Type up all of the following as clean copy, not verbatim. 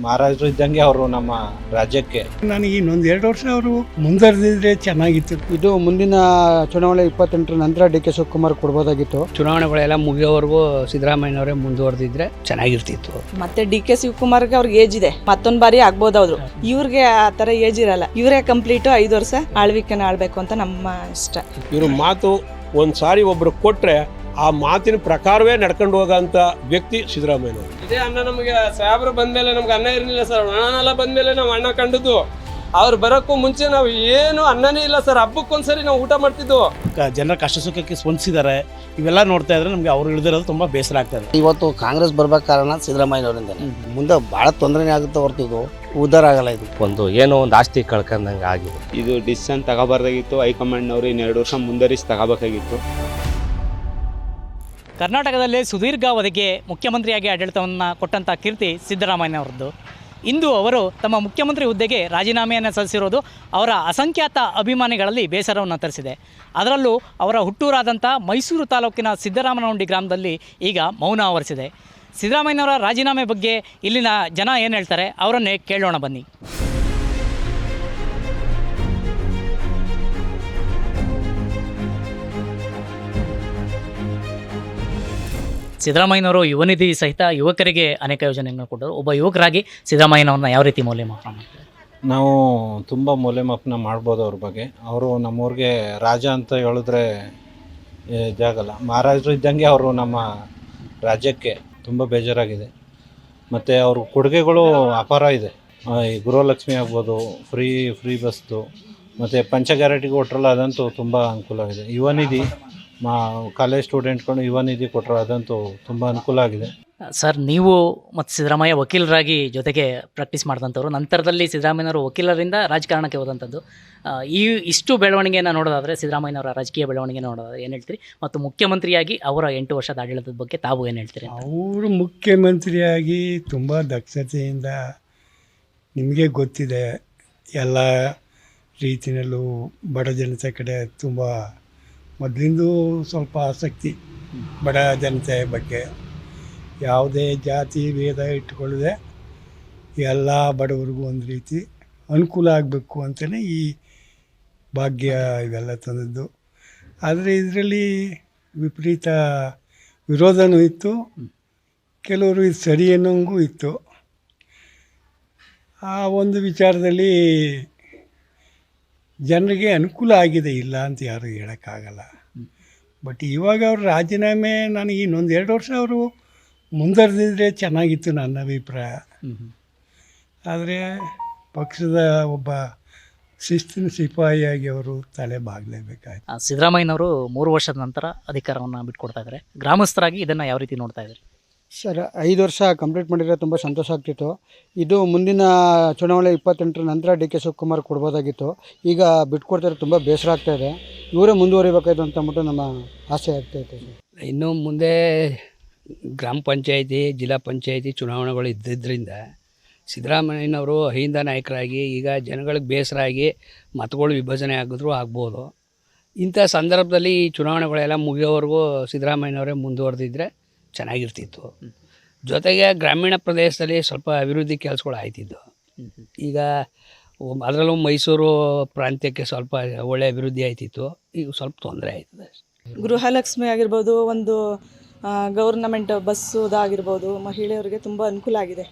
ಮಹಾರಾಜರು ಇದ್ದಂಗೆ ಅವರು ನಮ್ಮ ರಾಜ್ಯಕ್ಕೆ. ನನಗೆ ಇನ್ನೊಂದು 2 ವರ್ಷ ಅವರು ಮುಂದುವರೆದಿದ್ರೆ ಚೆನ್ನಾಗಿತ್ತು. ಇದು ಮುಂದಿನ ಚುನಾವಣೆ 28 ನಂತರ ಡಿ ಕೆ ಶಿವಕುಮಾರ್ ಕೊಡ್ಬೋದಾಗಿತ್ತು. ಚುನಾವಣೆಗಳೆಲ್ಲ ಮುಗಿಯೋವರೆಗೂ ಸಿದ್ದರಾಮಯ್ಯನವರೇ ಮುಂದುವರೆದಿದ್ರೆ ಚೆನ್ನಾಗಿರ್ತಿತ್ತು. ಮತ್ತೆ ಡಿ ಕೆ ಶಿವಕುಮಾರ್ಗೆ ಅವ್ರಿಗೆ ಏಜ್ ಇದೆ, ಮತ್ತೊಂದು ಬಾರಿ ಆಗ್ಬೋದು ಅವರು. ಇವ್ರಿಗೆ ಆ ತರ ಏಜ್ ಇರಲ್ಲ, ಇವರೇ ಕಂಪ್ಲೀಟ್ 5 ವರ್ಷ ಆಳ್ವಿಕೆನ ಆಳ್ಬೇಕು ಅಂತ ನಮ್ಮ ಇಷ್ಟ. ಇವ್ರ ಮಾತು ಒಂದ್ಸಾರಿ ಒಬ್ರು ಕೊಟ್ರೆ ಆ ಮಾತಿನ ಪ್ರಕಾರವೇ ನಡ್ಕೊಂಡು ಹೋಗೋಂಥ ವ್ಯಕ್ತಿ ಸಿದ್ದರಾಮಯ್ಯನವರು. ಇದೇ ಅನ್ನ ನಮಗೆ ಸಾಹೇಬ್ರು ಬಂದ್ಮೇಲೆ ನಮ್ಗೆ ಅನ್ನ ಇರಲಿಲ್ಲ ಸರ್. ಅಣ್ಣನೆಲ್ಲ ಬಂದ್ಮೇಲೆ ನಾವು ಅಣ್ಣ ಕಂಡದ್ದು. ಅವ್ರು ಬರೋಕ್ಕೂ ಮುಂಚೆ ನಾವು ಏನು ಅನ್ನನೇ ಇಲ್ಲ ಸರ್. ಹಬ್ಬಕ್ಕೊಂದ್ಸರಿ ನಾವು ಊಟ ಮಾಡ್ತಿದ್ವು. ಜನರ ಕಷ್ಟ ಸುಖಕ್ಕೆ ಸ್ಪಂದಿಸಿದ್ದಾರೆ. ಇವೆಲ್ಲ ನೋಡ್ತಾ ಇದ್ರೆ ನಮಗೆ ಅವ್ರು ಇಳಿದಿರೋದು ತುಂಬ ಬೇಸರ ಆಗ್ತದೆ. ಇವತ್ತು ಕಾಂಗ್ರೆಸ್ ಬರ್ಬೇಕು ಕಾರಣ ಸಿದ್ದರಾಮಯ್ಯನವರಿಂದ. ಮುಂದೆ ಭಾಳ ತೊಂದರೆನೇ ಆಗುತ್ತೆ ಹೊರತು ಉದ್ಧಾರ ಆಗಲ್ಲ. ಇದು ಏನೋ ಒಂದು ಆಸ್ತಿ ಕಳ್ಕೊಂಡಂಗೆ ಆಗಿದೆ. ಇದು ಡಿಸಿಷನ್ ತಗೋಬಾರ್ದಾಗಿತ್ತು. ಹೈಕಮಾಂಡ್ನವರು 2 ವರ್ಷ ಮುಂದರಿಸಿ ತಗೋಬೇಕಾಗಿತ್ತು. ಕರ್ನಾಟಕದಲ್ಲಿ ಸುದೀರ್ಘಾವಧಿಗೆ ಮುಖ್ಯಮಂತ್ರಿಯಾಗಿ ಆಡಳಿತವನ್ನು ಕೊಟ್ಟಂಥ ಕೀರ್ತಿ ಸಿದ್ದರಾಮಯ್ಯನವರದ್ದು. ಇಂದು ಅವರು ತಮ್ಮ ಮುಖ್ಯಮಂತ್ರಿ ಹುದ್ದೆಗೆ ರಾಜೀನಾಮೆಯನ್ನು ಸಲ್ಲಿಸಿರೋದು ಅವರ ಅಸಂಖ್ಯಾತ ಅಭಿಮಾನಿಗಳಲ್ಲಿ ಬೇಸರವನ್ನು ತರಿಸಿದೆ. ಅದರಲ್ಲೂ ಅವರ ಹುಟ್ಟೂರಾದಂಥ ಮೈಸೂರು ತಾಲೂಕಿನ ಸಿದ್ದರಾಮನಹುಂಡಿ ಗ್ರಾಮದಲ್ಲಿ ಈಗ ಮೌನ ಆವರಿಸಿದೆ. ಸಿದ್ದರಾಮಯ್ಯನವರ ರಾಜೀನಾಮೆ ಬಗ್ಗೆ ಇಲ್ಲಿನ ಜನ ಏನು ಹೇಳ್ತಾರೆ ಅವರನ್ನೇ ಕೇಳೋಣ ಬನ್ನಿ. ಸಿದ್ದರಾಮಯ್ಯನವರು ಯುವ ನಿಧಿ ಸಹಿತ ಯುವಕರಿಗೆ ಅನೇಕ ಯೋಜನೆಗಳನ್ನು ಕೊಟ್ಟರು. ಒಬ್ಬ ಯುವಕರಾಗಿ ಸಿದ್ದರಾಮಯ್ಯನವ್ರನ್ನ ಯಾವ ರೀತಿ ಮೌಲ್ಯಮಾಪನ ಮಾಡ್ತಾರೆ? ನಾವು ತುಂಬ ಮೌಲ್ಯಮಾಪನ ಮಾಡ್ಬೋದು ಅವ್ರ ಬಗ್ಗೆ. ಅವರು ನಮ್ಮೂರಿಗೆ ರಾಜ ಅಂತ ಹೇಳಿದ್ರೆ ಜಾಗಲ್ಲ. ಮಹಾರಾಜರು ಇದ್ದಂಗೆ ಅವರು ನಮ್ಮ ರಾಜ್ಯಕ್ಕೆ. ತುಂಬ ಬೇಜಾರಾಗಿದೆ. ಮತ್ತು ಅವ್ರ ಕೊಡುಗೆಗಳು ಅಪಾರ ಇದೆ. ಈ ಗೃಹಲಕ್ಷ್ಮಿ ಆಗ್ಬೋದು, ಫ್ರೀ ಬಸ್ದು, ಮತ್ತು ಪಂಚ ಗ್ಯಾರಂಟಿಗೆ ಕೊಟ್ಟರಲ್ಲ, ಅದಂತೂ ತುಂಬ ಅನುಕೂಲ ಆಗಿದೆ. ಯುವ ನಿಧಿ ಕಾಲೇಜ್ ಸ್ಟೂಡೆಂಟ್ಗಳು ಯುವ ನಿಧಿ ಕೊಟ್ಟರು, ಅದಂತೂ ತುಂಬ ಅನುಕೂಲ ಆಗಿದೆ. ಸರ್, ನೀವು ಮತ್ತು ಸಿದ್ದರಾಮಯ್ಯ ವಕೀಲರಾಗಿ ಜೊತೆಗೆ ಪ್ರಾಕ್ಟೀಸ್ ಮಾಡಿದಂಥವ್ರು, ನಂತರದಲ್ಲಿ ಸಿದ್ದರಾಮಯ್ಯನವರು ವಕೀಲರಿಂದ ರಾಜಕಾರಣಕ್ಕೆ ಹೋದಂಥದ್ದು. ಇಷ್ಟು ಬೆಳವಣಿಗೆಯನ್ನು ನೋಡೋದಾದರೆ, ಸಿದ್ದರಾಮಯ್ಯನವರ ರಾಜಕೀಯ ಬೆಳವಣಿಗೆ ನೋಡೋದಾದರೆ ಏನು ಹೇಳ್ತೀರಿ? ಮತ್ತು ಮುಖ್ಯಮಂತ್ರಿಯಾಗಿ ಅವರ 8 ವರ್ಷದ ಆಡಳಿತದ ಬಗ್ಗೆ ತಾವು ಏನು ಹೇಳ್ತೀರಿ? ಅವರು ಮುಖ್ಯಮಂತ್ರಿಯಾಗಿ ತುಂಬ ದಕ್ಷತೆಯಿಂದ, ನಿಮಗೆ ಗೊತ್ತಿದೆ, ಎಲ್ಲ ರೀತಿಯಲ್ಲೂ ಬಡ ಜನತೆ ಕಡೆ ತುಂಬ ಮೊದಲಿಂದೂ ಸ್ವಲ್ಪ ಆಸಕ್ತಿ. ಬಡ ಜನತೆ ಬಗ್ಗೆ ಯಾವುದೇ ಜಾತಿ ಭೇದ ಇಟ್ಕೊಳ್ಳದೆ ಎಲ್ಲ ಬಡವರಿಗೂ ಒಂದು ರೀತಿ ಅನುಕೂಲ ಆಗಬೇಕು ಅಂತಲೇ ಈ ಭಾಗ್ಯ ಇವೆಲ್ಲ ತಂದದ್ದು. ಆದರೆ ಇದರಲ್ಲಿ ವಿಪರೀತ ವಿರೋಧನೂ ಇತ್ತು, ಕೆಲವರು ಇದು ಸರಿ ಅನ್ನೋಂಗೂ ಇತ್ತು. ಆ ಒಂದು ವಿಚಾರದಲ್ಲಿ ಜನರಿಗೆ ಅನುಕೂಲ ಆಗಿದೆ, ಇಲ್ಲ ಅಂತ ಯಾರು ಹೇಳೋಕ್ಕಾಗಲ್ಲ. ಬಟ್ ಇವಾಗ ಅವ್ರ ರಾಜೀನಾಮೆ, ನನಗೆ ಇನ್ನೊಂದು 2 ವರ್ಷ ಅವರು ಮುಂದುವರೆದಿದ್ರೆ ಚೆನ್ನಾಗಿತ್ತು ನನ್ನ ಅಭಿಪ್ರಾಯ. ಆದರೆ ಪಕ್ಷದ ಒಬ್ಬ ಶಿಸ್ತಿನ ಸಿಪಾಯಿಯಾಗಿ ಅವರು ತಲೆ ಬಾಗಲೇಬೇಕಾಯ್ತು. ಸಿದ್ದರಾಮಯ್ಯನವರು 3 ವರ್ಷದ ನಂತರ ಅಧಿಕಾರವನ್ನು ಬಿಟ್ಕೊಡ್ತಾ ಇದ್ದಾರೆ. ಗ್ರಾಮಸ್ಥರಾಗಿ ಇದನ್ನು ಯಾವ ರೀತಿ ನೋಡ್ತಾ ಇದ್ದಾರೆ? ಸರ್, 5 ವರ್ಷ ಕಂಪ್ಲೀಟ್ ಮಾಡಿದರೆ ತುಂಬ ಸಂತೋಷ ಆಗ್ತಿತ್ತು. ಇದು ಮುಂದಿನ ಚುನಾವಣೆ 28 ನಂತರ ಡಿ ಕೆ ಶಿವಕುಮಾರ್ ಕೊಡ್ಬೋದಾಗಿತ್ತು. ಈಗ ಬಿಟ್ಕೊಡ್ತಾರೆ, ತುಂಬ ಬೇಸರ ಆಗ್ತಾಯಿದೆ. ಇವರೇ ಮುಂದುವರಿಬೇಕಾಯ್ತು ಅಂತ ಅಂದ್ಬಿಟ್ಟು ನಮ್ಮ ಆಸೆ ಆಗ್ತಾಯಿತ್ತು. ಇನ್ನು ಮುಂದೆ ಗ್ರಾಮ ಪಂಚಾಯಿತಿ, ಜಿಲ್ಲಾ ಪಂಚಾಯಿತಿ ಚುನಾವಣೆಗಳು ಇದ್ದಿದ್ದರಿಂದ ಸಿದ್ದರಾಮಯ್ಯನವರು ಅಹಿಂದ ನಾಯಕರಾಗಿ ಈಗ ಜನಗಳಿಗೆ ಬೇಸರ ಆಗಿ ಮತಗಳು ವಿಭಜನೆ ಆಗಿದ್ರು ಆಗ್ಬೋದು. ಇಂಥ ಸಂದರ್ಭದಲ್ಲಿ ಈ ಚುನಾವಣೆಗಳೆಲ್ಲ ಮುಗಿಯೋವರೆಗೂ ಸಿದ್ದರಾಮಯ್ಯನವರೇ ಮುಂದುವರೆದಿದ್ದರೆ ಚೆನ್ನಾಗಿರ್ತಿತ್ತು. ಜೊತೆಗೆ ಗ್ರಾಮೀಣ ಪ್ರದೇಶದಲ್ಲಿ ಸ್ವಲ್ಪ ಅಭಿವೃದ್ಧಿ ಕೆಲಸಗಳು ಆಯ್ತಿದ್ದು. ಈಗ ಅದರಲ್ಲೂ ಮೈಸೂರು ಪ್ರಾಂತ್ಯಕ್ಕೆ ಸ್ವಲ್ಪ ಒಳ್ಳೆ ಅಭಿವೃದ್ಧಿ ಆಯ್ತಿತ್ತು, ಈಗ ಸ್ವಲ್ಪ ತೊಂದರೆ ಆಯ್ತದೆ. ಗೃಹಲಕ್ಷ್ಮಿ ಆಗಿರ್ಬೋದು, ಒಂದು ಗೌರ್ನಮೆಂಟ್ ಬಸ್ಸುದಾಗಿರ್ಬೋದು, ಮಹಿಳೆಯರಿಗೆ ತುಂಬ ಅನುಕೂಲ ಆಗಿದೆ.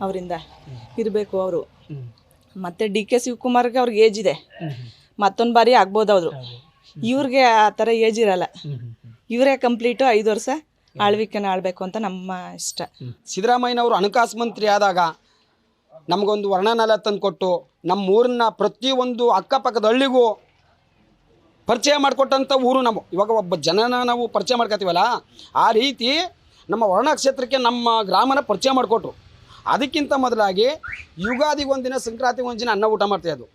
ಅವರಿಂದ ಇರಬೇಕು ಅವರು. ಮತ್ತು ಡಿ ಕೆ ಶಿವಕುಮಾರ್ಗೆ ಅವ್ರಿಗೆ ಏಜ್ ಇದೆ, ಮತ್ತೊಂದು ಬಾರಿ ಆಗ್ಬೋದು ಅವರು. ಇವ್ರಿಗೆ ಆ ಥರ ಏಜ್ ಇರಲ್ಲ, ಇವರೇ ಕಂಪ್ಲೀಟು 5 ವರ್ಷ ಆಳ್ವಿಕೆನ ಆಳ್ಬೇಕು ಅಂತ ನಮ್ಮ ಇಷ್ಟ. ಸಿದ್ದರಾಮಯ್ಯನವರು ಹಣಕಾಸು ಮಂತ್ರಿ ಆದಾಗ ನಮಗೊಂದು ವರ್ಣನಾಲ ತಂದು ಕೊಟ್ಟು ನಮ್ಮ ಊರನ್ನ ಪ್ರತಿಯೊಂದು ಅಕ್ಕಪಕ್ಕದ ಹಳ್ಳಿಗೂ ಪರಿಚಯ ಮಾಡಿಕೊಟ್ಟಂಥ ಊರು ನಮ್ಮ. ಇವಾಗ ಒಬ್ಬ ಜನನ ನಾವು ಪರಿಚಯ ಮಾಡ್ಕೊತೀವಲ್ಲ, ಆ ರೀತಿ ನಮ್ಮ ವರ್ಣ ಕ್ಷೇತ್ರಕ್ಕೆ ನಮ್ಮ ಗ್ರಾಮನ ಪರಿಚಯ ಮಾಡಿಕೊಟ್ರು. ಅದಕ್ಕಿಂತ ಮೊದಲಾಗಿ ಯುಗಾದಿಗೊಂದಿನ, ಸಂಕ್ರಾಂತಿಗೊಂದಿನ ಅನ್ನ ಊಟ ಮಾಡ್ತಾಯಿದ್ದು.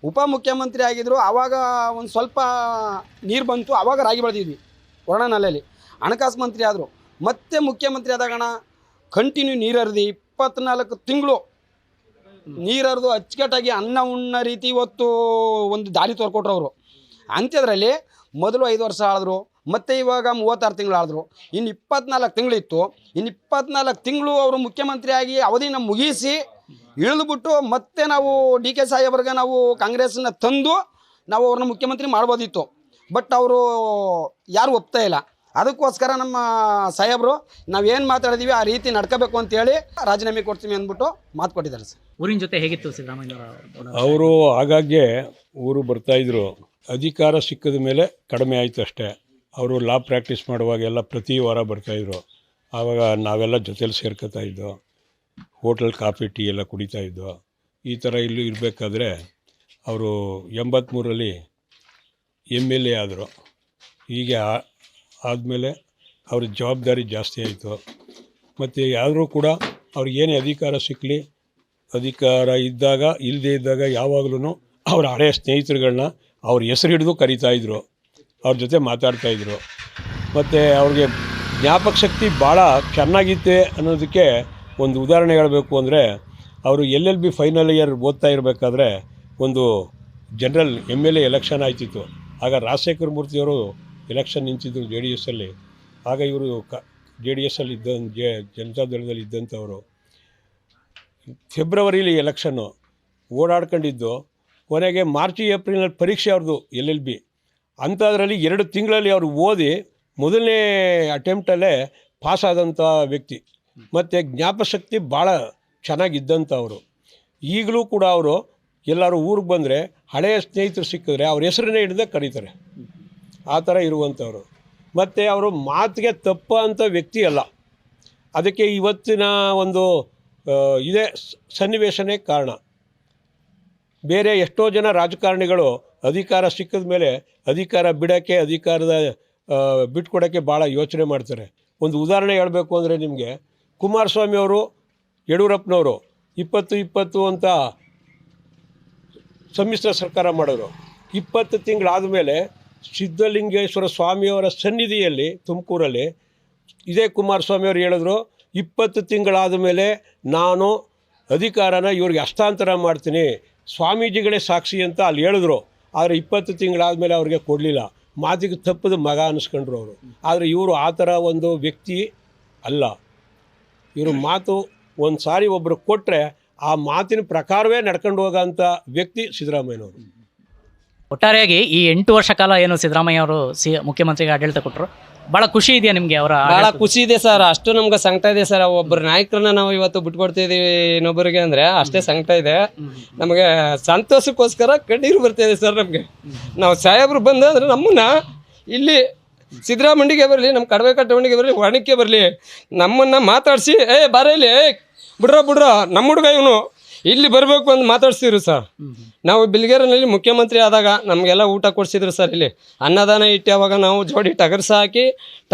ಉಪಮುಖ್ಯಮಂತ್ರಿ ಆಗಿದ್ದರು, ಆವಾಗ ಒಂದು ಸ್ವಲ್ಪ ನೀರು ಬಂತು, ಆವಾಗ ರಾಗಿ ಬೆಳೆದಿದ್ವಿ ವರ್ಣನಲೆಯಲ್ಲಿ. ಹಣಕಾಸು ಮಂತ್ರಿ ಆದರು, ಮತ್ತೆ ಮುಖ್ಯಮಂತ್ರಿ ಆದಾಗಣ ಕಂಟಿನ್ಯೂ ನೀರು ಹರಿದು 24 ತಿಂಗಳು ನೀರು ಹರಿದು ಅಚ್ಚುಕಟ್ಟಾಗಿ ಅನ್ನ ಉಣ್ಣ ರೀತಿ ಇವತ್ತು ಒಂದು ದಾರಿ ತೋರ್ಕೊಟ್ರು ಅವರು. ಅಂತ್ಯದ್ರಲ್ಲಿ ಮೊದಲು 5 ವರ್ಷ ಆಳಿದ್ರು, ಮತ್ತು ಇವಾಗ 36 ತಿಂಗಳು ಆದರು. ಇನ್ನು 24 ತಿಂಗಳಿತ್ತು. ಇನ್ನು 24 ತಿಂಗಳು ಅವರು ಮುಖ್ಯಮಂತ್ರಿಯಾಗಿ ಅವಧಿನ ಮುಗಿಸಿ ಇಳಿದುಬಿಟ್ಟು ಮತ್ತೆ ನಾವು DK ಸಾಹೇಬ್ರಿಗೆ ನಾವು ಕಾಂಗ್ರೆಸ್ನ ತಂದು ನಾವು ಅವ್ರನ್ನ ಮುಖ್ಯಮಂತ್ರಿ ಮಾಡ್ಬೋದಿತ್ತು. ಬಟ್ ಅವರು ಯಾರು ಒಪ್ತಾ ಇಲ್ಲ. ಅದಕ್ಕೋಸ್ಕರ ನಮ್ಮ ಸಾಹೇಬರು ನಾವೇನು ಮಾತಾಡಿದೀವಿ ಆ ರೀತಿ ನಡ್ಕೋಬೇಕು ಅಂತೇಳಿ ರಾಜೀನಾಮೆ ಕೊಡ್ತೀವಿ ಅಂದ್ಬಿಟ್ಟು ಮಾತು ಕೊಟ್ಟಿದ್ದಾರೆ ಸರ್. ಊರಿನ ಜೊತೆ ಹೇಗಿತ್ತು ಸಿದ್ದರಾಮಯ್ಯ ಅವರು ಆಗಾಗ್ಗೆ ಊರು ಬರ್ತಾಯಿದ್ರು. ಅಧಿಕಾರ ಸಿಕ್ಕಿದ ಮೇಲೆ ಕಡಿಮೆ ಆಯಿತು ಅಷ್ಟೇ. ಅವರು ಲಾ ಪ್ರಾಕ್ಟೀಸ್ ಮಾಡುವಾಗೆಲ್ಲ ಪ್ರತಿ ವಾರ ಬರ್ತಾಯಿದ್ರು. ಆವಾಗ ನಾವೆಲ್ಲ ಜೊತೇಲಿ ಸೇರ್ಕೊತಾ ಇದ್ದೋ, ಹೋಟೆಲ್ ಕಾಫಿ ಟೀ ಎಲ್ಲ ಕುಡಿತಾಯಿದ್ದೋ. ಈ ಥರ ಇಲ್ಲೂ ಇರಬೇಕಾದ್ರೆ ಅವರು 83ರಲ್ಲಿ MLA ಆದರು. ಹೀಗೆ ಆದಮೇಲೆ ಅವ್ರ ಜವಾಬ್ದಾರಿ ಜಾಸ್ತಿ ಆಯಿತು. ಮತ್ತು ಯಾರೂ ಕೂಡ ಅವ್ರಿಗೇನೇ ಅಧಿಕಾರ ಸಿಕ್ಕಲಿ, ಅಧಿಕಾರ ಇದ್ದಾಗ ಇಲ್ಲದೇ ಇದ್ದಾಗ ಯಾವಾಗಲೂ ಅವ್ರ ಹಳೆಯ ಸ್ನೇಹಿತರುಗಳನ್ನ ಅವ್ರ ಹೆಸರು ಹಿಡಿದು ಕರೀತಾಯಿದ್ರು, ಅವ್ರ ಜೊತೆ ಮಾತಾಡ್ತಾಯಿದ್ರು. ಮತ್ತು ಅವ್ರಿಗೆ ಜ್ಞಾಪಕ ಶಕ್ತಿ ಭಾಳ ಚೆನ್ನಾಗಿತ್ತೆ ಅನ್ನೋದಕ್ಕೆ ಒಂದು ಉದಾಹರಣೆ ಹೇಳಬೇಕು ಅಂದರೆ, ಅವರು LLB ಫೈನಲ್ ಇಯರ್ ಓದ್ತಾ ಇರಬೇಕಾದ್ರೆ ಒಂದು ಜನರಲ್ MLA ಎಲೆಕ್ಷನ್ ಆಯ್ತಿತ್ತು. ಆಗ ರಾಜಶೇಖರ ಮೂರ್ತಿಯವರು ಎಲೆಕ್ಷನ್ ನಿಂತಿದ್ದರು JDS-ಅಲ್ಲಿ. ಆಗ ಇವರು JDS-ಅಲ್ಲಿ ಜನತಾದಳದಲ್ಲಿ ಇದ್ದಂಥವರು. ಫೆಬ್ರವರಿಲಿ ಎಲೆಕ್ಷನ್ನು ಓಡಾಡ್ಕೊಂಡಿದ್ದು. ಕೊನೆಗೆ ಮಾರ್ಚ್ ಏಪ್ರಿಲ್ನಲ್ಲಿ ಪರೀಕ್ಷೆ ಅವ್ರದ್ದು LLB. ಅಂಥದ್ರಲ್ಲಿ 2 ತಿಂಗಳಲ್ಲಿ ಅವರು ಓದಿ ಮೊದಲನೇ ಅಟೆಂಪ್ಟಲ್ಲೇ ಪಾಸಾದಂಥ ವ್ಯಕ್ತಿ. ಮತ್ತು ಜ್ಞಾಪಕಶಕ್ತಿ ಭಾಳ ಚೆನ್ನಾಗಿದ್ದಂಥವರು. ಈಗಲೂ ಕೂಡ ಅವರು ಎಲ್ಲರೂ ಊರಿಗೆ ಬಂದರೆ ಹಳೆಯ ಸ್ನೇಹಿತರು ಸಿಕ್ಕಿದ್ರೆ ಅವ್ರ ಹೆಸರನ್ನೇ ಹಿಡಿದೇ ಕರೀತಾರೆ. ಆ ಥರ ಇರುವಂಥವ್ರು. ಮತ್ತು ಅವರು ಮಾತಿಗೆ ತಪ್ಪ ಅಂಥ ವ್ಯಕ್ತಿ ಅಲ್ಲ. ಅದಕ್ಕೆ ಇವತ್ತಿನ ಒಂದು ಇದೇ ಸನ್ನಿವೇಶನೇ ಕಾರಣ. ಬೇರೆ ಎಷ್ಟೋ ಜನ ರಾಜಕಾರಣಿಗಳು ಅಧಿಕಾರ ಸಿಕ್ಕಿದ ಮೇಲೆ ಅಧಿಕಾರ ಬಿಡೋಕ್ಕೆ, ಅಧಿಕಾರದ ಬಿಟ್ಕೊಡೋಕ್ಕೆ ಭಾಳ ಯೋಚನೆ ಮಾಡ್ತಾರೆ. ಒಂದು ಉದಾಹರಣೆ ಹೇಳಬೇಕು ಅಂದರೆ ನಿಮಗೆ, ಕುಮಾರಸ್ವಾಮಿ ಅವರು, ಯಡಿಯೂರಪ್ಪನವರು 20-20 ಅಂತ ಸಮ್ಮಿಶ್ರ ಸರ್ಕಾರ ಮಾಡಿದ್ರು. 20 ತಿಂಗಳಾದ ಮೇಲೆ ಸಿದ್ಧಲಿಂಗೇಶ್ವರ ಸ್ವಾಮಿಯವರ ಸನ್ನಿಧಿಯಲ್ಲಿ ತುಮಕೂರಲ್ಲಿ ಇದೇ ಕುಮಾರಸ್ವಾಮಿಯವರು ಹೇಳಿದ್ರು, 20 ತಿಂಗಳಾದ ಮೇಲೆ ನಾನು ಅಧಿಕಾರನ ಇವ್ರಿಗೆ ಹಸ್ತಾಂತರ ಮಾಡ್ತೀನಿ, ಸ್ವಾಮೀಜಿಗಳೇ ಸಾಕ್ಷಿ ಅಂತ ಅಲ್ಲಿ ಹೇಳಿದ್ರು. ಆದರೆ 20 ತಿಂಗಳಾದ ಮೇಲೆ ಅವ್ರಿಗೆ ಕೊಡಲಿಲ್ಲ. ಮಾತಿಗೆ ತಪ್ಪದ ಮಗ ಅನ್ನಿಸ್ಕೊಂಡ್ರು ಅವರು. ಆದರೆ ಇವರು ಆ ಥರ ಒಂದು ವ್ಯಕ್ತಿ ಅಲ್ಲ. ಇವರು ಮಾತು ಒಂದು ಸಾರಿ ಒಬ್ಬರು ಕೊಟ್ಟರೆ ಆ ಮಾತಿನ ಪ್ರಕಾರವೇ ನಡ್ಕೊಂಡು ಹೋಗೋಂಥ ವ್ಯಕ್ತಿ ಸಿದ್ದರಾಮಯ್ಯನವರು. ಒಟ್ಟಾರೆಯಾಗಿ ಈ 8 ವರ್ಷ ಕಾಲ ಏನು ಸಿದ್ದರಾಮಯ್ಯ ಅವರು ಮುಖ್ಯಮಂತ್ರಿಗೆ ಆಡಳಿತ ಕೊಟ್ಟರು, ಭಾಳ ಖುಷಿ ಇದೆಯಾ ನಿಮಗೆ? ಅವರ ಭಾಳ ಖುಷಿ ಇದೆ ಸರ್. ಅಷ್ಟು ನಮ್ಗೆ ಸಂಕಟ ಇದೆ ಸರ್. ಒಬ್ಬರು ನಾಯಕರನ್ನ ನಾವು ಇವತ್ತು ಬಿಟ್ಕೊಡ್ತಿದ್ದೀವಿ ಇನ್ನೊಬ್ಬರಿಗೆ ಅಂದರೆ ಅಷ್ಟೇ ಸಂಕಟ ಇದೆ ನಮಗೆ. ಸಂತೋಷಕ್ಕೋಸ್ಕರ ಕಣ್ಣೀರು ಬರ್ತಾಯಿದೆ ಸರ್ ನಮಗೆ. ನಾವು ಸಾಹೇಬರು ಬಂದರೆ ನಮ್ಮನ್ನ ಇಲ್ಲಿ ಸಿದ್ದರಾಮಯ್ಯಗೆ ಬರಲಿ, ನಮ್ಮ ಕಡವೆ ಕಟ್ಟಮಂಡಿಗೆ ಬರಲಿ, ಒಣಕ್ಕೆ ಬರಲಿ, ನಮ್ಮನ್ನು ಮಾತಾಡಿಸಿ ಬರಲಿ, ಬಿಡ್ರೋ ನಮ್ಮ ಹುಡುಗ ಇವನು ಇಲ್ಲಿ ಬರಬೇಕು ಅಂತ ಮಾತಾಡ್ಸಿದ್ರು ಸರ್. ನಾವು ಬಿಲ್ಗೇರಿನಲ್ಲಿ ಮುಖ್ಯಮಂತ್ರಿ ಆದಾಗ ನಮಗೆಲ್ಲ ಊಟ ಕೊಡಿಸಿದ್ರು ಸರ್. ಇಲ್ಲಿ ಅನ್ನದಾನ ಇಟ್ಟು ಅವಾಗ ನಾವು ಜೋಡಿ ಟಗರು ಸಾಕಿ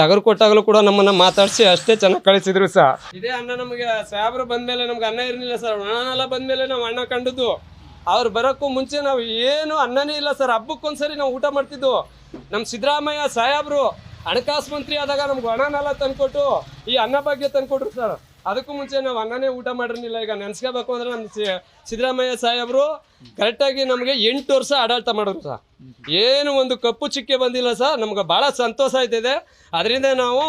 ಟಗರು ಕೊಟ್ಟಾಗಲೂ ಕೂಡ ನಮ್ಮನ್ನು ಮಾತಾಡಿಸಿ ಅಷ್ಟೇ ಚೆನ್ನಾಗಿ ಕಳಿಸಿದ್ರು ಸರ್. ಇದೇ ಅನ್ನ ನಮಗೆ ಸಾಹೇಬ್ರು ಬಂದಮೇಲೆ ನಮ್ಗೆ ಅನ್ನ ಇರಲಿಲ್ಲ ಸರ್. ಒಣನೆಲ್ಲ ಬಂದಮೇಲೆ ನಾವು ಅನ್ನ ಕಂಡದ್ದು. ಅವ್ರು ಬರೋಕ್ಕೂ ಮುಂಚೆ ನಾವು ಏನು ಅನ್ನನೇ ಇಲ್ಲ ಸರ್. ಹಬ್ಬಕ್ಕೊಂದ್ಸರಿ ನಾವು ಊಟ ಮಾಡ್ತಿದ್ದು. ನಮ್ಮ ಸಿದ್ದರಾಮಯ್ಯ ಸಾಹೇಬ್ರು ಹಣಕಾಸು ಮಂತ್ರಿ ಆದಾಗ ನಮ್ಗೆ ಒಣನೆಲ್ಲ ತಂದುಕೊಟ್ಟು ಈ ಅನ್ನ ಭಾಗ್ಯ ತಂದುಕೊಟ್ರು ಸರ್. ಅದಕ್ಕೂ ಮುಂಚೆ ನಾವು ಅನ್ನನೇ ಊಟ ಮಾಡಿರಲಿಲ್ಲ. ಈಗ ನೆನೆಸ್ಕೋಬೇಕು ಅಂದರೆ ನಮ್ಮ ಸಿದ್ದರಾಮಯ್ಯ ಸಾಹೇಬರು ಕರೆಕ್ಟಾಗಿ ನಮಗೆ 8 ವರ್ಷ ಆಡಳಿತ ಮಾಡಿದ್ರು ಸರ್. ಏನು ಒಂದು ಕಪ್ಪು ಚಿಕ್ಕೆ ಬಂದಿಲ್ಲ ಸರ್. ನಮ್ಗೆ ಭಾಳ ಸಂತೋಷ ಆಯ್ತಿದೆ. ಅದರಿಂದ ನಾವು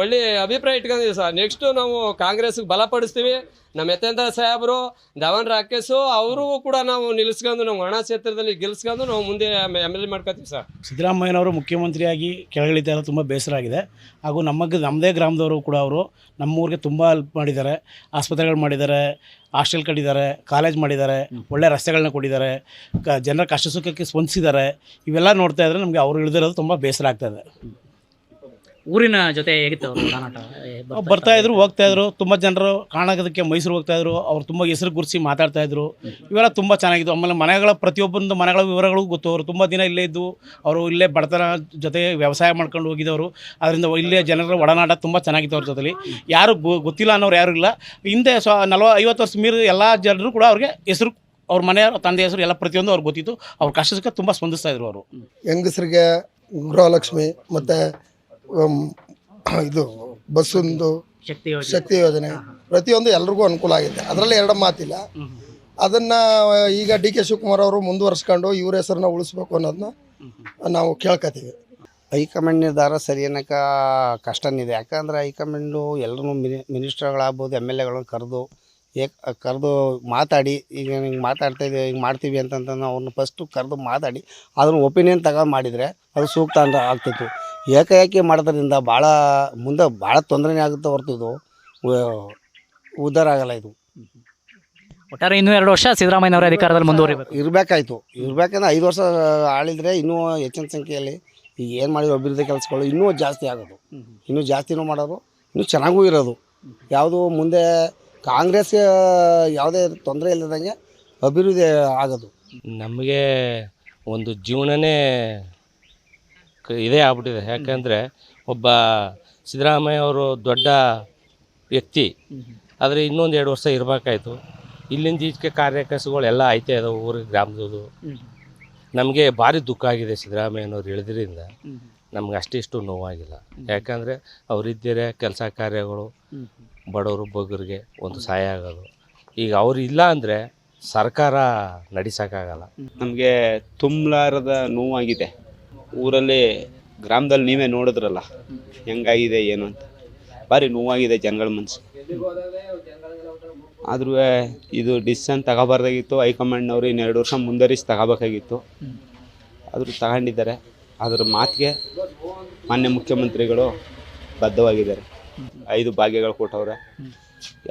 ಒಳ್ಳೆ ಅಭಿಪ್ರಾಯ ಇಟ್ಕೊಂಡಿದ್ದೀವಿ ಸರ್. ನೆಕ್ಸ್ಟು ನಾವು ಕಾಂಗ್ರೆಸ್ಗೆ ಬಲಪಡಿಸ್ತೀವಿ. ನಮ್ಮ ಯತೇಂದ್ರ ಸಾಹೇಬರು, ಧವನ್ ರಾಕೇಶು ಅವ್ರಿಗೂ ಕೂಡ ನಾವು ನಿಲ್ಲಿಸ್ಕೊಂಡು ನಮ್ಮ ಒಣ ಕ್ಷೇತ್ರದಲ್ಲಿ ಗೆಲ್ಲಿಸ್ಕೊಂಡು ನಾವು ಮುಂದೆ MLA ಮಾಡ್ಕೊತೀವಿ ಸರ್. ಸಿದ್ದರಾಮಯ್ಯನವರು ಮುಖ್ಯಮಂತ್ರಿಯಾಗಿ ಕೆಳಗಿಳಿತಾ ಇರೋದು ತುಂಬ ಬೇಸರ ಆಗಿದೆ. ಹಾಗೂ ನಮ್ಮದೇ ಗ್ರಾಮದವರು ಕೂಡ ಅವರು ನಮ್ಮೂರಿಗೆ ತುಂಬ ಹೆಲ್ಪ್ ಮಾಡಿದ್ದಾರೆ. ಆಸ್ಪತ್ರೆಗಳು ಮಾಡಿದ್ದಾರೆ, ಹಾಸ್ಟೆಲ್ ಕಟ್ಟಿದ್ದಾರೆ, ಕಾಲೇಜ್ ಮಾಡಿದ್ದಾರೆ, ಒಳ್ಳೆ ರಸ್ತೆಗಳನ್ನ ಕೊಟ್ಟಿದ್ದಾರೆ, ಜನರ ಕಷ್ಟ ಸುಖಕ್ಕೆ ಸ್ಪಂದಿಸಿದ್ದಾರೆ. ಇವೆಲ್ಲ ನೋಡ್ತಾ ಇದ್ದರೆ ನಮಗೆ ಅವ್ರು ಇಳಿದಿರೋದು ತುಂಬ ಬೇಸರ ಆಗ್ತಾಯಿದೆ. ಊರಿನ ಜೊತೆ ಹೇಗಿತ್ತು ಅವರು ಕಾನಾಟ? ಬರ್ತಾಯಿದ್ರು, ಹೋಗ್ತಾಯಿದ್ರು. ತುಂಬ ಜನರು ಕಾಣೋದಕ್ಕೆ ಮೈಸೂರು ಹೋಗ್ತಾಯಿದ್ರು. ಅವ್ರು ತುಂಬ ಹೆಸರು ಗುರುಸಿ ಮಾತಾಡ್ತಾಯಿದ್ರು. ಇವೆಲ್ಲ ತುಂಬ ಚೆನ್ನಾಗಿತ್ತು. ಆಮೇಲೆ ಮನೆಗಳ ಪ್ರತಿಯೊಬ್ಬೊಂದು ಮನೆಗಳ ವಿವರಗಳು ಗೊತ್ತು. ಅವರು ತುಂಬ ದಿನ ಇಲ್ಲೇ ಇದ್ದು ಅವರು ಇಲ್ಲೇ ಬಡತನ ಜೊತೆ ವ್ಯವಸಾಯ ಮಾಡ್ಕೊಂಡು ಹೋಗಿದ್ದವರು. ಅದರಿಂದ ಇಲ್ಲೇ ಜನರ ಒಡನಾಟ ತುಂಬ ಚೆನ್ನಾಗಿತ್ತು ಅವ್ರ ಜೊತೆಲಿ. ಯಾರು ಗೊತ್ತಿಲ್ಲ ಅನ್ನೋರು ಯಾರೂ ಇಲ್ಲ. ಹಿಂದೆ 40-50 ವರ್ಷ ಮೀರಿ ಎಲ್ಲ ಜನರು ಕೂಡ ಅವ್ರಿಗೆ ಹೆಸರು, ಅವ್ರ ಮನೆಯ ತಂದೆ ಹೆಸರು ಎಲ್ಲ ಪ್ರತಿಯೊಂದು ಅವ್ರಿಗೆ ಗೊತ್ತಿತ್ತು. ಅವ್ರ ಕಷ್ಟಕ್ಕೆ ತುಂಬ ಸ್ಪಂದಿಸ್ತಾಯಿದ್ರು ಅವರು. ಹೆಂಗಸರಿಗೆ ಗೃಹಲಕ್ಷ್ಮಿ ಮತ್ತು ಇದು ಬಸ್ಸೊಂದು ಶಕ್ತಿ ಯೋಜನೆ ಪ್ರತಿಯೊಂದು ಎಲ್ರಿಗೂ ಅನುಕೂಲ ಆಗಿದೆ. ಅದರಲ್ಲಿ ಎರಡು ಮಾತಿಲ್ಲ. ಅದನ್ನು ಈಗ DK ಶಿವಕುಮಾರ್ ಅವರು ಮುಂದುವರ್ಸ್ಕೊಂಡು ಇವ್ರ ಹೆಸರನ್ನ ಉಳಿಸ್ಬೇಕು ಅನ್ನೋದನ್ನ ನಾವು ಕೇಳ್ಕೊತೀವಿ. ಹೈಕಮಾಂಡ್ ನಿರ್ಧಾರ ಸರಿ ಅನ್ನೋಕೆ ಕಷ್ಟನಿದೆ. ಯಾಕಂದರೆ ಹೈಕಮಾಂಡು ಎಲ್ಲರೂ ಮಿನಿಸ್ಟ್ರುಗಳಾಗ್ಬೋದು, ಎಮ್ ಎಲ್ ಎಗಳನ್ನ ಕರೆದು ಮಾತಾಡಿ, ಈಗ ಹಿಂಗೆ ಮಾತಾಡ್ತಾಯಿದ್ದೀವಿ, ಹಿಂಗೆ ಮಾಡ್ತೀವಿ ಅಂತಂತ ಅವ್ರನ್ನ ಫಸ್ಟು ಕರೆದು ಮಾತಾಡಿ ಅದನ್ನು ಒಪಿನಿಯನ್ ತಗೊಂಡು ಮಾಡಿದರೆ ಅದು ಸೂಕ್ತ ಅಂತ ಆಗ್ತಿತ್ತು. ಏಕಾಏಕಿ ಮಾಡೋದ್ರಿಂದ ಮುಂದೆ ಭಾಳ ತೊಂದರೆನೇ ಆಗುತ್ತೆ ಹೊರತು ಇದು ಉದ್ಧಾರ ಆಗಲ್ಲ. ಇದು ಒಟ್ಟಾರೆ ಇನ್ನೂ 2 ವರ್ಷ ಸಿದ್ದರಾಮಯ್ಯನವರ ಅಧಿಕಾರದಲ್ಲಿ ಮುಂದುವರಿಬೇಕು ಇರಬೇಕಂದ್ರೆ 5 ವರ್ಷ ಆಳಿದರೆ ಇನ್ನೂ ಹೆಚ್ಚಿನ ಸಂಖ್ಯೆಯಲ್ಲಿ ಈಗ ಏನು ಮಾಡಿದ್ರು ಅಭಿವೃದ್ಧಿ ಕೆಲಸಗಳು ಇನ್ನೂ ಜಾಸ್ತಿ ಆಗೋದು, ಇನ್ನೂ ಜಾಸ್ತಿನೂ ಮಾಡೋದು, ಇನ್ನೂ ಚೆನ್ನಾಗೂ ಇರೋದು. ಯಾವುದು ಮುಂದೆ ಕಾಂಗ್ರೆಸ್ಗೆ ಯಾವುದೇ ತೊಂದರೆ ಇಲ್ಲದಂಗೆ ಅಭಿವೃದ್ಧಿ ಆಗೋದು. ನಮಗೆ ಒಂದು ಜೀವನನೇ ಇದೇ ಆಗ್ಬಿಟ್ಟಿದೆ. ಯಾಕಂದರೆ ಒಬ್ಬ ಸಿದ್ದರಾಮಯ್ಯ ಅವರು ದೊಡ್ಡ ವ್ಯಕ್ತಿ, ಆದರೆ ಇನ್ನೊಂದು 2 ವರ್ಷ ಇರಬೇಕಾಯ್ತು. ಇಲ್ಲಿಂದ ಈಚೆಗೆ ಕಾರ್ಯಕರ್ತಗಳೆಲ್ಲ ಐತೆ ಅದು ಊರಿಗೆ ಗ್ರಾಮದದು. ನಮಗೆ ಭಾರಿ ದುಃಖ ಆಗಿದೆ. ಸಿದ್ದರಾಮಯ್ಯನವ್ರು ಇಳಿದ್ರಿಂದ ನಮ್ಗೆ ಅಷ್ಟಿಷ್ಟು ನೋವಾಗಿಲ್ಲ. ಯಾಕಂದರೆ ಅವರಿದ್ದರೆ ಕೆಲಸ ಕಾರ್ಯಗಳು ಬಡವರು ಬಗ್ಗರಿಗೆ ಒಂದು ಸಹಾಯ ಆಗೋದು. ಈಗ ಅವ್ರು ಇಲ್ಲ ಅಂದರೆ ಸರ್ಕಾರ ನಡೆಸೋಕ್ಕಾಗಲ್ಲ. ನಮಗೆ ತುಂಬಲಾರದ ನೋವಾಗಿದೆ. ಊರಲ್ಲಿ ಗ್ರಾಮದಲ್ಲಿ ನೀವೇ ನೋಡಿದ್ರಲ್ಲ ಹೆಂಗಾಗಿದೆ ಏನು ಅಂತ, ಭಾರಿ ನೋವಾಗಿದೆ ಜನಗಳ ಮನಸ್ಸು. ಆದ್ರೂ ಇದು ಡಿಸಿಷನ್ ತಗೋಬಾರ್ದಾಗಿತ್ತು. ಹೈಕಮಾಂಡ್ನವರು ಇನ್ನು 2 ವರ್ಷ ಮುಂದರಿಸಿ ತಗೋಬೇಕಾಗಿತ್ತು. ಆದರೂ ತಗೊಂಡಿದ್ದಾರೆ. ಅದರ ಮಾತಿಗೆ ಮಾನ್ಯ ಮುಖ್ಯಮಂತ್ರಿಗಳು ಬದ್ಧವಾಗಿದ್ದಾರೆ. 5 ಭಾಗ್ಯಗಳು ಕೊಟ್ಟವ್ರೆ,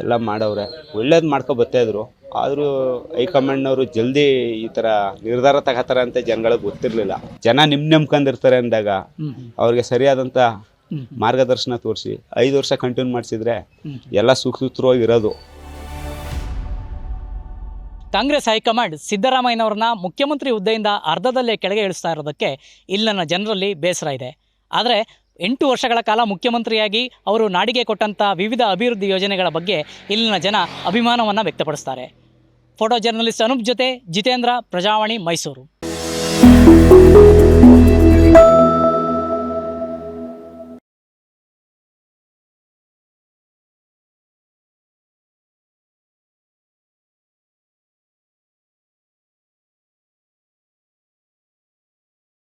ಎಲ್ಲ ಮಾಡವ್ರೆ, ಒಳ್ಳೇದು ಮಾಡ್ಕೊ ಬರ್ತಾಯಿದ್ರು. ಆದರೂ ಹೈಕಮಾಂಡ್ನವರು ಜಲ್ದಿ ಈ ಥರ ನಿರ್ಧಾರ ತಗೋತಾರೆ ಅಂತ ಜನಗಳಿಗೆ ಗೊತ್ತಿರಲಿಲ್ಲ. ಜನ ನಂಬ್ಕೊಂಡಿರ್ತಾರೆ ಅಂದಾಗ ಅವ್ರಿಗೆ ಸರಿಯಾದಂಥ ಮಾರ್ಗದರ್ಶನ ತೋರಿಸಿ 5 ವರ್ಷ ಕಂಟಿನ್ಯೂ ಮಾಡಿಸಿದ್ರೆ ಎಲ್ಲ ಸುಖಸೂತ್ರವಾಗಿರೋದು. ಕಾಂಗ್ರೆಸ್ ಹೈಕಮಾಂಡ್ ಸಿದ್ದರಾಮಯ್ಯನವ್ರನ್ನ ಮುಖ್ಯಮಂತ್ರಿ ಹುದ್ದೆಯಿಂದ ಅರ್ಧದಲ್ಲೇ ಕೆಳಗೆ ಇಳಿಸ್ತಾ ಇರೋದಕ್ಕೆ ಇಲ್ಲಿನ ಜನರಲ್ಲಿ ಬೇಸರ ಇದೆ. ಆದರೆ 8 ವರ್ಷಗಳ ಕಾಲ ಮುಖ್ಯಮಂತ್ರಿಯಾಗಿ ಅವರು ನಾಡಿಗೆ ಕೊಟ್ಟಂಥ ವಿವಿಧ ಅಭಿವೃದ್ಧಿ ಯೋಜನೆಗಳ ಬಗ್ಗೆ ಇಲ್ಲಿನ ಜನ ಅಭಿಮಾನವನ್ನು ವ್ಯಕ್ತಪಡಿಸ್ತಾರೆ. ಫೋಟೋ ಜರ್ನಲಿಸ್ಟ್ ಅನೂಪ್ ಜೊತೆ ಜಿತೇಂದ್ರ, ಪ್ರಜಾವಾಣಿ, ಮೈಸೂರು.